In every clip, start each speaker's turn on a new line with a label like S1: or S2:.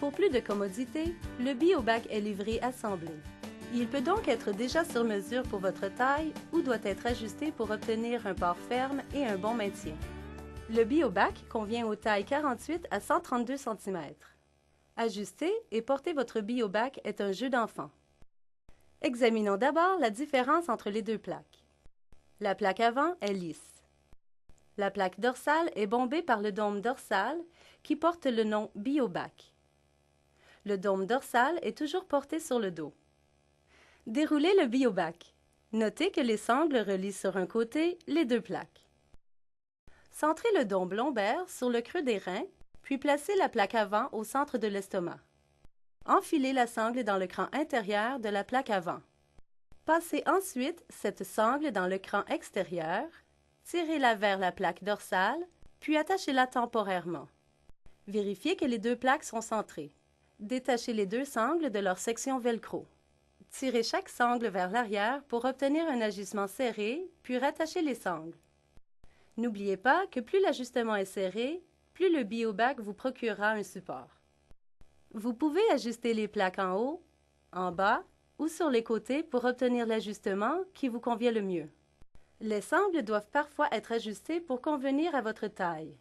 S1: Pour plus de commodité, le BioBac est livré assemblé. Il peut donc être déjà sur mesure pour votre taille ou doit être ajusté pour obtenir un port ferme et un bon maintien. Le BioBac convient aux tailles 48 à 132 cm. Ajuster et porter votre BioBac est un jeu d'enfant. Examinons d'abord la différence entre les deux plaques. La plaque avant est lisse. La plaque dorsale est bombée par le dôme dorsal qui porte le nom BioBac. Le dôme dorsal est toujours porté sur le dos. Déroulez le BioBac. Notez que les sangles relient sur un côté les deux plaques. Centrez le dôme lombaire sur le creux des reins, puis placez la plaque avant au centre de l'estomac. Enfilez la sangle dans le cran intérieur de la plaque avant. Passez ensuite cette sangle dans le cran extérieur, tirez-la vers la plaque dorsale, puis attachez-la temporairement. Vérifiez que les deux plaques sont centrées. Détachez les deux sangles de leur section velcro. Tirez chaque sangle vers l'arrière pour obtenir un ajustement serré, puis rattachez les sangles. N'oubliez pas que plus l'ajustement est serré, plus le BioBac vous procurera un support. Vous pouvez ajuster les plaques en haut, en bas ou sur les côtés pour obtenir l'ajustement qui vous convient le mieux. Les sangles doivent parfois être ajustées pour convenir à votre taille.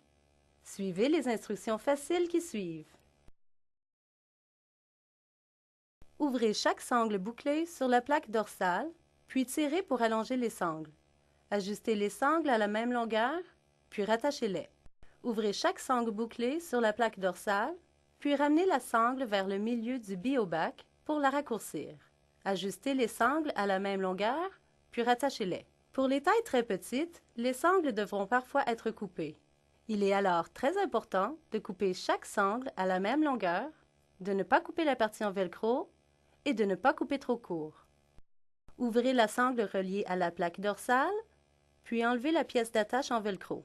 S1: Suivez les instructions faciles qui suivent. Ouvrez chaque sangle bouclée sur la plaque dorsale, puis tirez pour allonger les sangles. Ajustez les sangles à la même longueur, puis rattachez-les. Ouvrez chaque sangle bouclée sur la plaque dorsale, puis ramenez la sangle vers le milieu du BioBac pour la raccourcir. Ajustez les sangles à la même longueur, puis rattachez-les. Pour les tailles très petites, les sangles devront parfois être coupées. Il est alors très important de couper chaque sangle à la même longueur, de ne pas couper la partie en velcro et de ne pas couper trop court. Ouvrez la sangle reliée à la plaque dorsale, puis enlevez la pièce d'attache en velcro.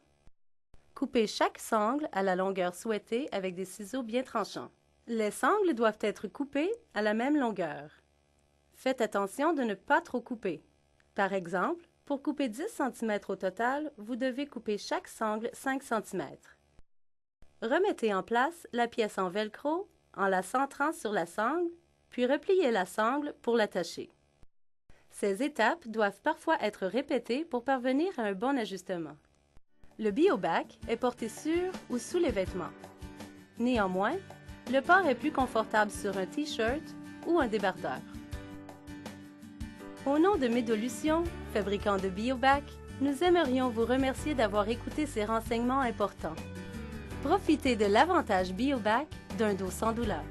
S1: Coupez chaque sangle à la longueur souhaitée avec des ciseaux bien tranchants. Les sangles doivent être coupées à la même longueur. Faites attention de ne pas trop couper. Par exemple, pour couper 10 cm au total, vous devez couper chaque sangle 5 cm. Remettez en place la pièce en velcro en la centrant sur la sangle, puis repliez la sangle pour l'attacher. Ces étapes doivent parfois être répétées pour parvenir à un bon ajustement. Le BioBac est porté sur ou sous les vêtements. Néanmoins, le port est plus confortable sur un T-shirt ou un débardeur. Au nom de Médolution, fabricant de BioBac, nous aimerions vous remercier d'avoir écouté ces renseignements importants. Profitez de l'avantage BioBac d'un dos sans douleur.